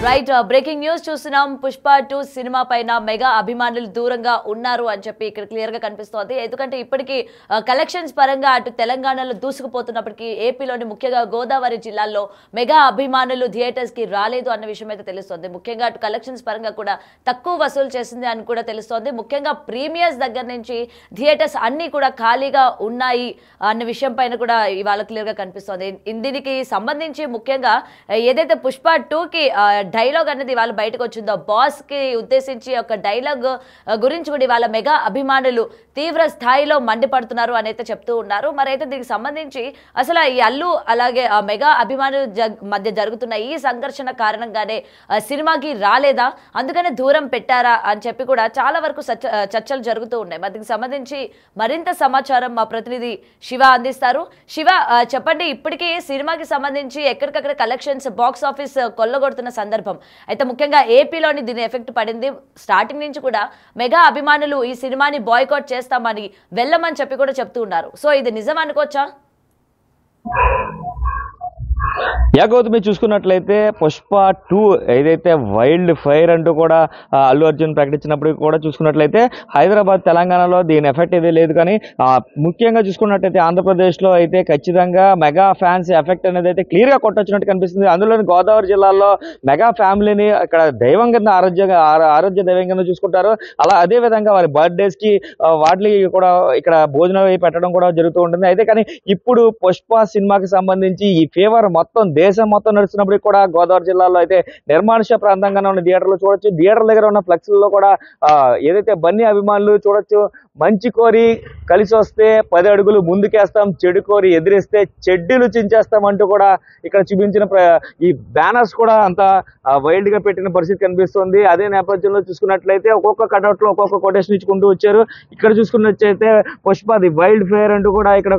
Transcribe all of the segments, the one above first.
Right breaking news చూస్తున్నాం. Pushpa 2 cinema పైన mega అభిమానులు దూరంగా ఉన్నారు అని చెప్పి ఇక్కడ క్లియర్ గా కనిపిస్తోంది. ఎందుకంటే ఇప్పటికీ కలెక్షన్స్ పరంగా అటు తెలంగాణలో దూసుకుపోతున్నప్పటికీ ఏపీలోని ముఖ్యంగా గోదావరి జిల్లాల్లో మెగా అభిమానులు థియేటర్స్ కి రాలేదు అన్న విషయం అయితే తెలుస్తోంది. ముఖ్యంగా అటు కలెక్షన్స్ పరంగా కూడా తక్కువ వసూలు చేసింది అని కూడా తెలుస్తోంది. ముఖ్యంగా ప్రీమియర్స్ దగ్గర నుంచి థియేటర్స్ అన్ని కూడా ఖాళీగా ఉన్నాయి అన్న విషయం పైన కూడా ఇవాళ క్లియర్ గా కనిపిస్తోంది. దీనికి సంబంధించి ముఖ్యంగా ఏదైతే పుష్ప 2కి డైలాగ్ అనేది ఇవాళ బయటకు వచ్చిందో, బాస్ కి ఉద్దేశించి ఒక డైలాగ్ గురించి కూడా ఇవాళ మెగా అభిమానులు తీవ్ర స్థాయిలో మండిపడుతున్నారు అని అయితే చెప్తూ ఉన్నారు. మరైతే దీనికి సంబంధించి అసలు ఈ అల్లు అలాగే మెగా అభిమానుల మధ్య జరుగుతున్న ఈ సంఘర్షణ కారణంగానే సినిమాకి రాలేదా, అందుకనే దూరం పెట్టారా అని చెప్పి కూడా చాలా వరకు చర్చలు జరుగుతూ ఉన్నాయి. మరి దీనికి సంబంధించి మరింత సమాచారం మా ప్రతినిధి శివ అందిస్తారు. శివ, చెప్పండి, ఇప్పటికీ సినిమాకి సంబంధించి ఎక్కడికక్కడ కలెక్షన్స్ బాక్స్ ఆఫీస్ కొల్లగొడుతున్న సందర్భం అయితే ముఖ్యంగా ఏపీలోని దీని ఎఫెక్ట్ పడింది. స్టార్టింగ్ నుంచి కూడా మెగా అభిమానులు ఈ సినిమాని బాయ్కాట్ చేస్తామని వెళ్ళమని చెప్పి కూడా చెప్తూ ఉన్నారు. సో ఇది నిజం అనుకోవచ్చా? గౌతమి, చూసుకున్నట్లయితే పుష్ప 2 ఏదైతే వైల్డ్ ఫైర్ అంటూ కూడా అల్లు అర్జున్ ప్రకటించినప్పుడు కూడా చూసుకున్నట్లయితే హైదరాబాద్ తెలంగాణలో దీని ఎఫెక్ట్ ఏదే లేదు. కానీ ముఖ్యంగా చూసుకున్నట్లయితే ఆంధ్రప్రదేశ్లో అయితే ఖచ్చితంగా మెగా ఫ్యాన్స్ ఎఫెక్ట్ అనేది అయితే క్లియర్గా కొట్టొచ్చినట్టు కనిపిస్తుంది. అందులోని గోదావరి జిల్లాలో మెగా ఫ్యామిలీని ఇక్కడ దైవం కింద ఆరోగ్య దైవం కింద చూసుకుంటారు. అలా అదేవిధంగా వారి బర్త్డేస్కి వాటికి కూడా ఇక్కడ భోజనం పెట్టడం కూడా జరుగుతూ ఉంటుంది. అయితే కానీ ఇప్పుడు పుష్ప సినిమాకి సంబంధించి ఈ ఫీవర్ మొత్తం దేశం మొత్తం నడుస్తున్నప్పటికీ కూడా గోదావరి జిల్లాలో అయితే నిర్మానుష్య ప్రాంతంగానే ఉన్న థియేటర్లు చూడొచ్చు. థియేటర్ల దగ్గర ఉన్న ఫ్లెక్స్లలో కూడా ఏదైతే బన్నీ అభిమానులు చూడొచ్చు, మంచి కోరి కలిసి వస్తే 10 అడుగులు ముందుకేస్తాం, చెడు కోరి ఎదిరిస్తే చెడ్డీలు చించేస్తాం అంటూ కూడా ఇక్కడ చూపించిన ఈ బ్యానర్స్ కూడా అంత వైల్డ్ గా పెట్టిన పరిస్థితి కనిపిస్తుంది. అదే నేపథ్యంలో చూసుకున్నట్లయితే ఒక్కొక్క కటౌట్ లో ఒక్కొక్క కొటేషన్ ఇచ్చుకుంటూ వచ్చారు. ఇక్కడ చూసుకున్నట్లయితే పుష్ప ది వైల్డ్ ఫైర్ అంటూ కూడా ఇక్కడ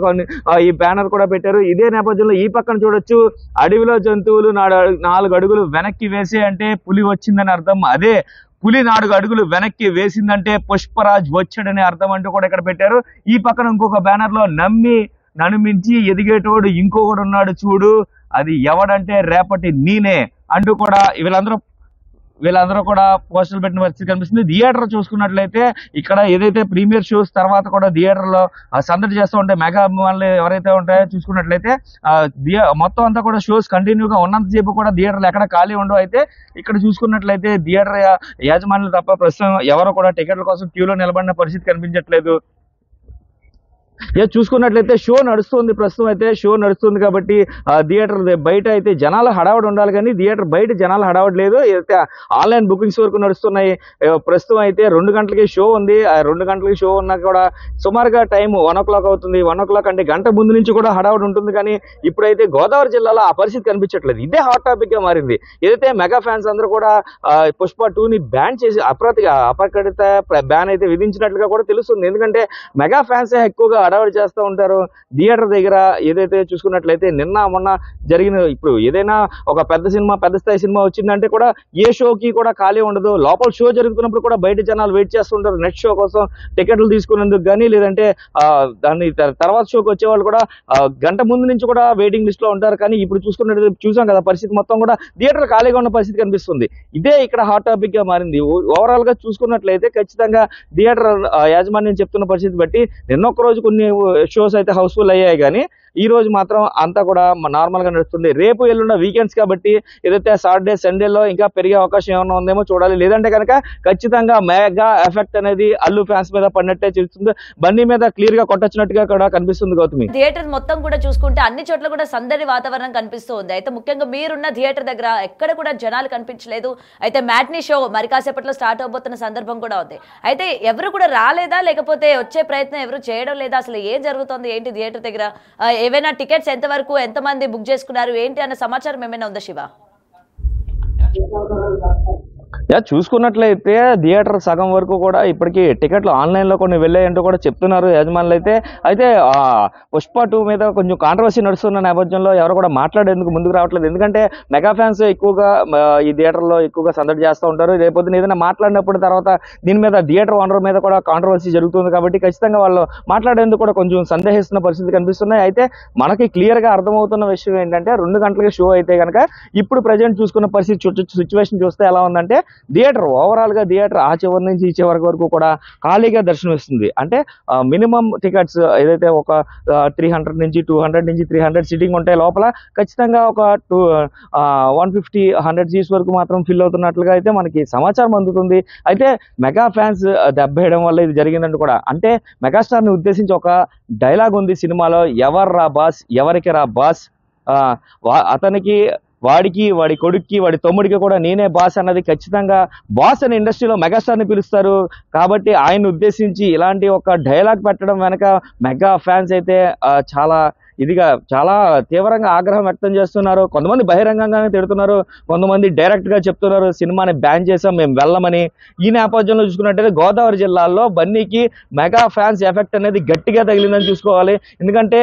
ఈ బ్యానర్ కూడా పెట్టారు. ఇదే నేపథ్యంలో ఈ పక్కన చూడొచ్చు, అడవిలో జంతువులు 4 అడుగులు వెనక్కి వేసే అంటే పులి వచ్చిందని అర్థం, అదే పులి 4 అడుగులు వెనక్కి వేసిందంటే పుష్పరాజ్ వచ్చాడని అర్థం అంటూ కూడా ఇక్కడ పెట్టారు. ఈ పక్కన ఇంకొక బ్యానర్ లో నమ్మి నన్ను మించి ఎదిగేటోడు ఇంకొకడు ఉన్నాడు చూడు, అది ఎవడంటే రేపటి నేనే అంటూ కూడా వీళ్ళందరూ కూడా పోస్టర్లు పెట్టిన పరిస్థితి కనిపిస్తుంది. థియేటర్ చూసుకున్నట్లయితే ఇక్కడ ఏదైతే ప్రీమియర్ షోస్ తర్వాత కూడా థియేటర్లో సందడి చేస్తూ ఉంటాయి మెగా అభిమానులు ఎవరైతే ఉంటాయో చూసుకున్నట్లయితే మొత్తం అంతా కూడా షోస్ కంటిన్యూగా ఉన్నంతసేపు కూడా థియేటర్లు ఎక్కడ ఖాళీ ఉండవు. అయితే ఇక్కడ చూసుకున్నట్లయితే థియేటర్ యాజమాన్యులు తప్ప ప్రస్తుతం ఎవరు కూడా టికెట్ల కోసం క్యూలో నిలబడిన పరిస్థితి కనిపించట్లేదు. చూసుకున్నట్లయితే షో నడుస్తుంది, ప్రస్తుతం అయితే షో నడుస్తుంది కాబట్టి థియేటర్ బయట అయితే జనాల హడావడి ఉండాలి, కానీ థియేటర్ బయట జనాల హడావడి లేదు. అయితే ఆన్లైన్ బుకింగ్స్ వరకు నడుస్తున్నాయి. ప్రస్తుతం అయితే 2 గంటలకి షో ఉంది. 2 గంటలకి షో ఉన్నా కూడా సుమారుగా టైం 1 o'clock అవుతుంది. 1 o'clock అంటే గంట ముందు నుంచి కూడా హడావడి ఉంటుంది. కానీ ఇప్పుడైతే గోదావరి జిల్లాలో ఆ పరిస్థితి కనిపించట్లేదు. ఇదే హాట్ టాపిక్ గా మారింది. ఏదైతే మెగా ఫ్యాన్స్ అందరూ కూడా పుష్ప 2ని బ్యాన్ చేసి అప్రకటిత బ్యాన్ అయితే విధించినట్లుగా కూడా తెలుస్తుంది. ఎందుకంటే మెగా ఫ్యాన్స్ ఎక్కువగా హడావడి చేస్తూ ఉంటారు థియేటర్ దగ్గర. ఏదైతే చూసుకున్నట్లయితే నిన్న మొన్న జరిగిన, ఇప్పుడు ఏదైనా ఒక పెద్ద స్థాయి సినిమా వచ్చిందంటే కూడా ఏ షోకి కూడా ఖాళీ ఉండదు. లోపల షో జరుగుతున్నప్పుడు కూడా బయట జనాలు వెయిట్ చేస్తుంటారు నెక్స్ట్ షో కోసం టికెట్లు తీసుకునేందుకు కానీ, లేదంటే దాన్ని తర్వాత షోకి వచ్చేవాళ్ళు కూడా గంట ముందు నుంచి కూడా వెయిటింగ్ లిస్ట్ లో ఉంటారు. కానీ ఇప్పుడు చూసాం కదా పరిస్థితి మొత్తం కూడా థియేటర్ ఖాళీగా ఉన్న పరిస్థితి కనిపిస్తుంది. ఇదే ఇక్కడ హాట్ టాపిక్ గా మారింది. ఓవరాల్ గా చూసుకున్నట్లయితే ఖచ్చితంగా థియేటర్ యాజమాన్యం చెప్తున్న పరిస్థితి బట్టి నిన్నొక్క రోజు కొన్ని షోస్ అయితే హౌస్ఫుల్ అయ్యాయి, కానీ ఈ రోజు మాత్రం అంతా కూడా నార్మల్ గా నడుస్తుంది. రేపు ఎల్లుండ వీకెండ్స్ కాబట్టి ఏదైతే సాటర్డే సండేలో ఇంకా పెరిగే అవకాశం ఏమైనా ఉందేమో చూడాలి. లేదంటే కనుక ఖచ్చితంగా మెగా ఎఫెక్ట్ అనేది అల్లు ఫ్యాన్స్ మీద పడినట్టే చూస్తుంది. బండి మీద క్లియర్ గా కొట్టొచ్చినట్టుగా కూడా కనిపిస్తుంది. గౌతమి, థియేటర్ మొత్తం కూడా చూసుకుంటే అన్ని చోట్ల కూడా సందడి వాతావరణం కనిపిస్తూ ఉంది. అయితే ముఖ్యంగా మీరున్న థియేటర్ దగ్గర ఎక్కడ కూడా జనాలు కనిపించలేదు. అయితే మ్యాట్నీ షో మరి కాసేపట్లో స్టార్ట్ అవబోతున్న సందర్భం కూడా ఉంది. అయితే ఎవరు కూడా రాలేదా, లేకపోతే వచ్చే ప్రయత్నం ఎవరు చేయడం లేదా, అసలు ఏం జరుగుతుంది ఏంటి థియేటర్ దగ్గర? ఏవైనా టికెట్స్ ఎంతవరకు ఎంతమంది బుక్ చేసుకున్నారు ఏంటి అన్న సమాచారం ఏమైనా ఉందా శివ? చూసుకున్నట్లయితే థియేటర్ సగం వరకు కూడా ఇప్పటికీ టికెట్లు ఆన్లైన్లో కొన్ని వెళ్ళాయంటూ కూడా చెప్తున్నారు యజమానులు అయితే పుష్ప 2 మీద కొంచెం కాంట్రవర్సీ నడుస్తున్న నేపథ్యంలో ఎవరు కూడా మాట్లాడేందుకు ముందుకు రావట్లేదు. ఎందుకంటే మెగా ఫ్యాన్స్ ఎక్కువగా ఈ థియేటర్లో ఎక్కువగా సందడి చేస్తూ ఉంటారు. రేపొద్దున ఏదైనా మాట్లాడినప్పుడు తర్వాత దీని మీద థియేటర్ ఓనర్ మీద కూడా కాంట్రవర్సీ జరుగుతుంది కాబట్టి ఖచ్చితంగా వాళ్ళు మాట్లాడేందుకు కూడా కొంచెం సందేహిస్తున్న పరిస్థితి కనిపిస్తున్నాయి. అయితే మనకి క్లియర్గా అర్థమవుతున్న విషయం ఏంటంటే 2 గంటలకి షో అయితే కనుక ఇప్పుడు ప్రజెంట్ చూసుకున్న పరిస్థితి సిచ్యువేషన్ చూస్తే ఎలా ఉందంటే థియేటర్ ఓవరాల్గా థియేటర్ ఆ చివరి నుంచి ఈ చివరి వరకు కూడా ఖాళీగా దర్శనమిస్తుంది. అంటే మినిమం టికెట్స్ ఏదైతే ఒక 300 నుంచి 200 నుంచి 300 సీటింగ్ ఉంటాయి లోపల ఖచ్చితంగా ఒక 150-100 సీట్స్ వరకు మాత్రం ఫిల్ అవుతున్నట్లుగా అయితే మనకి సమాచారం అందుతుంది. అయితే మెగా ఫ్యాన్స్ దెబ్బేయడం వల్ల ఇది జరిగిందంటూ కూడా అంటే మెగాస్టార్ని ఉద్దేశించి ఒక డైలాగ్ ఉంది సినిమాలో, ఎవర్రా బాస్ ఎవరికి రా బాస్, అతనికి వాడికి వాడి కొడుక్కి వాడి తమ్ముడికి కూడా నేనే బాస్ అన్నది ఖచ్చితంగా బాస్ అని ఇండస్ట్రీలో మెగాస్టార్ని పిలుస్తారు కాబట్టి ఆయన్ని ఉద్దేశించి ఇలాంటి ఒక డైలాగ్ పెట్టడం వెనక మెగా ఫ్యాన్స్ అయితే చాలా తీవ్రంగా ఆగ్రహం వ్యక్తం చేస్తున్నారు. కొంతమంది బహిరంగంగానే తిడుతున్నారు, కొంతమంది డైరెక్ట్గా చెప్తున్నారు సినిమాని బ్యాన్ చేసాం మేము వెళ్ళమని. ఈ నేపథ్యంలో చూసుకున్నట్టయితే గోదావరి జిల్లాలో బన్నీకి మెగా ఫ్యాన్స్ ఎఫెక్ట్ అనేది గట్టిగా తగిలిందని చూసుకోవాలి. ఎందుకంటే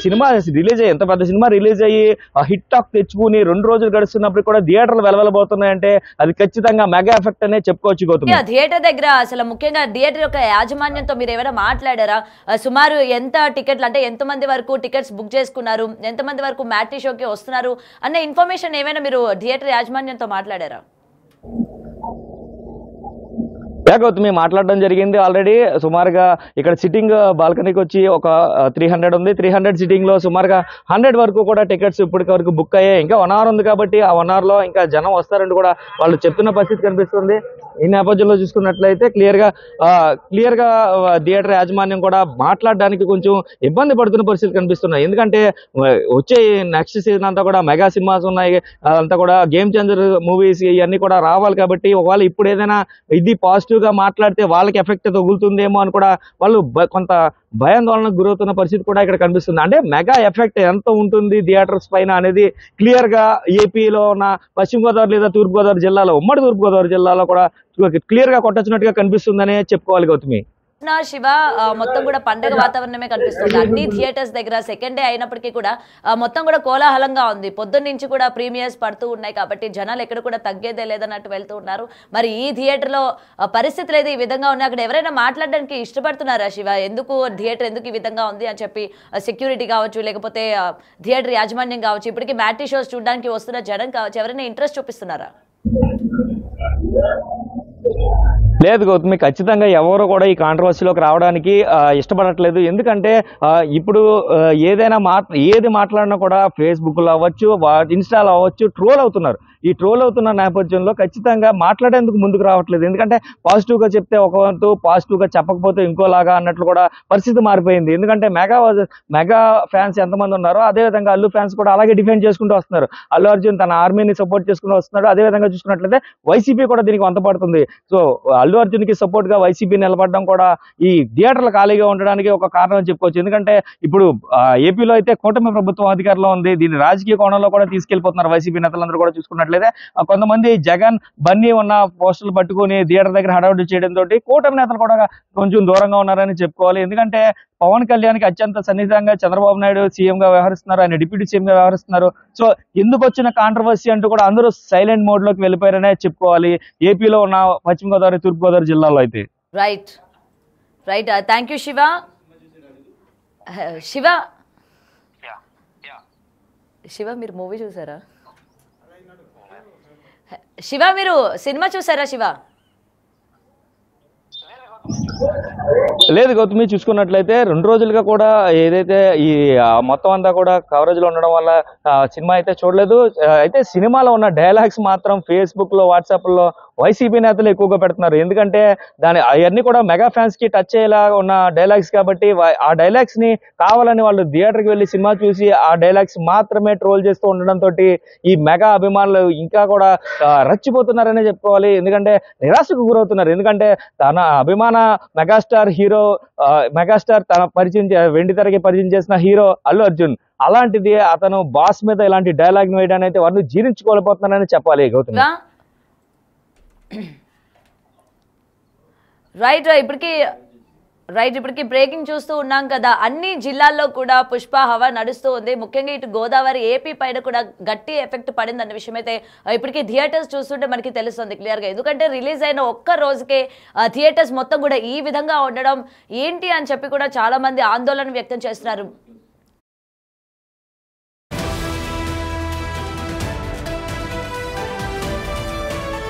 సినిమా రిలీజ్ అయ్యి ఎంత పెద్ద సినిమా రిలీజ్ అయ్యి హిట్ టాక్ తెచ్చుకుని 2 రోజులు గడుస్తున్నప్పుడు కూడా థియేటర్లు వెలవెలబోతున్నాయంటే అది ఖచ్చితంగా మెగా ఎఫెక్ట్ అనే చెప్పుకోవచ్చు. గౌతమ్, థియేటర్ దగ్గర అసలు ముఖ్యంగా థియేటర్ యొక్క యాజమాన్యంతో మీరు ఏమైనా మాట్లాడారా? సుమారు ఎంత టికెట్లు అంటే ఎంతమంది వరకు టికెట్స్ బుక్ చేసుకున్నారు, ఎంతమంది వరకు మ్యాట్నీ షోకి వస్తున్నారు అనే ఇన్ఫర్మేషన్ ఏమైనా మీరు థియేటర్ యాజమాన్యంతో మాట్లాడారా? గౌతమి మాట్లాడడం జరిగింది ఆల్రెడీ. సుమారుగా ఇక్కడ సిట్టింగ్ బాల్కనీకి వచ్చి ఒక 300 ఉంది. 300 సిట్టింగ్లో సుమారుగా 100 వరకు కూడా టికెట్స్ ఇప్పటికి వరకు బుక్ అయ్యాయి. ఇంకా 1 అవర్ ఉంది కాబట్టి ఆ 1 అవర్లో ఇంకా జనం వస్తారంటూ కూడా వాళ్ళు చెప్తున్న పరిస్థితి కనిపిస్తుంది. ఈ నేపథ్యంలో చూసుకున్నట్లయితే క్లియర్గా థియేటర్ యాజమాన్యం కూడా మాట్లాడడానికి కొంచెం ఇబ్బంది పడుతున్న పరిస్థితి కనిపిస్తున్నాయి. ఎందుకంటే వచ్చే నెక్స్ట్ సీజన్ అంతా కూడా మెగా సినిమాస్ ఉన్నాయి, అంతా కూడా గేమ్ చేంజర్ మూవీస్ ఇవన్నీ కూడా రావాలి కాబట్టి ఒకవేళ ఇప్పుడు ఏదైనా ఇది పాజిటివ్గా మాట్లాడితే వాళ్ళకి ఎఫెక్ట్ తగులుతుందేమో అని కూడా వాళ్ళు కొంత భయాందోళనకు గురవుతున్న పరిస్థితి కూడా ఇక్కడ కనిపిస్తుంది. అంటే మెగా ఎఫెక్ట్ ఎంత ఉంటుంది థియేటర్స్ పైన అనేది క్లియర్గా ఏపీలో ఉన్న పశ్చిమ గోదావరి లేదా తూర్పుగోదావరి జిల్లాలో, ఉమ్మడి తూర్పుగోదావరి జిల్లాలో కూడా క్లియర్గా కొట్టొచ్చినట్టుగా కనిపిస్తుందనే చెప్పుకోవాలి. గౌతమి, శివ, మొత్తం కూడా పండగ వాతావరణమే కనిపిస్తుంది అన్ని థియేటర్స్ దగ్గర. సెకండ్ డే అయినప్పటికీ కూడా మొత్తం కూడా కోలాహలంగా ఉంది. పొద్దున్న నుంచి కూడా ప్రీమియర్స్ పడుతూ ఉన్నాయి కాబట్టి జనాలు ఎక్కడ కూడా తగ్గేదే లేదన్నట్టు వెళ్తూ ఉన్నారు. మరి ఈ థియేటర్లో పరిస్థితులు అయితే ఈ విధంగా ఉన్నాయి. అక్కడ ఎవరైనా మాట్లాడడానికి ఇష్టపడుతున్నారా శివ? ఎందుకు థియేటర్ ఎందుకు ఈ విధంగా ఉంది అని చెప్పి సెక్యూరిటీ కావచ్చు, లేకపోతే థియేటర్ యాజమాన్యం కావచ్చు, ఇప్పటికీ మ్యాట్నీ షోస్ చూడడానికి వస్తున్న జనం కావచ్చు, ఎవరైనా ఇంట్రెస్ట్ చూపిస్తున్నారా? లేదు గౌతమి, ఖచ్చితంగా ఎవరు కూడా ఈ కాంట్రవర్సీలోకి రావడానికి ఇష్టపడట్లేదు. ఎందుకంటే ఇప్పుడు ఏది మాట్లాడినా కూడా ఫేస్బుక్లో అవ్వచ్చు, ఇన్స్టాలో అవ్వచ్చు, ట్రోల్ అవుతున్నారు. ఈ ట్రోల్ అవుతున్న నేపథ్యంలో ఖచ్చితంగా మాట్లాడేందుకు ముందుకు రావట్లేదు. ఎందుకంటే పాజిటివ్గా చెప్తే ఒక వంతు, పాజిటివ్గా చెప్పకపోతే ఇంకోలాగా అన్నట్లు కూడా పరిస్థితి మారిపోయింది. ఎందుకంటే మెగా ఫ్యాన్స్ ఎంతమంది ఉన్నారో అదేవిధంగా అల్లు ఫ్యాన్స్ కూడా అలాగే డిఫెండ్ చేసుకుంటూ వస్తున్నారు. అల్లు అర్జున్ తన ఆర్మీని సపోర్ట్ చేసుకుంటూ వస్తున్నాడు. అదేవిధంగా చూసుకున్నట్లయితే వైసీపీ కూడా దీనికి వంతపడుతుంది. సో అల్లు అర్జున్కి సపోర్ట్గా వైసీపీ నిలబడడం కూడా ఈ థియేటర్లు ఖాళీగా ఉండడానికి ఒక కారణం అని చెప్పుకోవచ్చు. ఎందుకంటే ఇప్పుడు ఏపీలో అయితే కూటమి ప్రభుత్వం అధికారంలో ఉంది. దీన్ని రాజకీయ కోణంలో కూడా తీసుకెళ్లిపోతున్నారు వైసీపీ నేతలందరూ కూడా చూసుకున్నట్లయితే. కొంతమంది జగన్ బన్నీ ఉన్న పోస్టులు పట్టుకుని థియేటర్ దగ్గర హడావుడి చేయడంతో కూటమి నేతలు కూడా కొంచెం దూరంగా ఉన్నారని చెప్పుకోవాలి. ఎందుకంటే పవన్ కళ్యాణ్కి అత్యంత సన్నిహితంగా చంద్రబాబు నాయుడు సీఎంగా వ్యవహరిస్తున్నారు, ఆయన డిప్యూటీ సీఎంగా వ్యవహరిస్తున్నారు. సో ఎందుకు వచ్చిన కాంట్రవర్సీ అంటూ కూడా అందరూ సైలెంట్ మోడ్లోకి వెళ్ళిపోయారనే చెప్పుకోవాలి ఏపీలో ఉన్న పశ్చిమ గోదావరి, తూర్పుగోదావరి జిల్లాలో అయితే. Right, thank you Shiva. Shiva మీరు మూవీ చూసారా? శివ మీరు సినిమా చూసారా? శివ లేదు గౌతమి, చూసుకున్నట్లయితే 2 రోజులుగా కూడా ఏదైతే ఈ మొత్తం అంతా కూడా కవరేజ్లో ఉండడం వల్ల సినిమా అయితే చూడలేదు. అయితే సినిమాలో ఉన్న డైలాగ్స్ మాత్రం ఫేస్బుక్లో, వాట్సాప్లో వైసీపీ నేతలు ఎక్కువగా పెడుతున్నారు. ఎందుకంటే అవన్నీ కూడా మెగా ఫ్యాన్స్కి టచ్ అయ్యేలా ఉన్న డైలాగ్స్ కాబట్టి ఆ డైలాగ్స్ని కావాలని వాళ్ళు థియేటర్కి వెళ్ళి సినిమా చూసి ఆ డైలాగ్స్ మాత్రమే ట్రోల్ చేస్తూ ఉండడంతో ఈ మెగా అభిమానులు ఇంకా కూడా రచ్చిపోతున్నారనే చెప్పుకోవాలి. ఎందుకంటే నిరాశకు గురవుతున్నారు. ఎందుకంటే తన అభిమాన మెగాస్టార్ తన వెండితెరకి పరిచయం చేసిన హీరో అల్లు అర్జున్, అలాంటిది అతను బాస్ మీద ఇలాంటి డైలాగ్ వేయడానికి అయితే వారిని జీర్ణించుకోలేకపోతున్నారని చెప్పాలి. గౌతమ్, ఇప్పటికి బ్రేకింగ్ చూస్తూ ఉన్నాం కదా, అన్ని జిల్లాల్లో కూడా పుష్ప హవా నడుస్తూ ఉంది. ముఖ్యంగా ఇటు గోదావరి ఏపీ పైన కూడా గట్టి ఎఫెక్ట్ పడింది అన్న విషయం అయితే ఇప్పటికీ థియేటర్స్ చూస్తుంటే మనకి తెలుస్తుంది క్లియర్గా. ఎందుకంటే రిలీజ్ అయిన ఒక్క రోజుకే థియేటర్స్ మొత్తం కూడా ఈ విధంగా ఉండడం ఏంటి అని చెప్పి కూడా చాలా మంది ఆందోళన వ్యక్తం చేస్తున్నారు.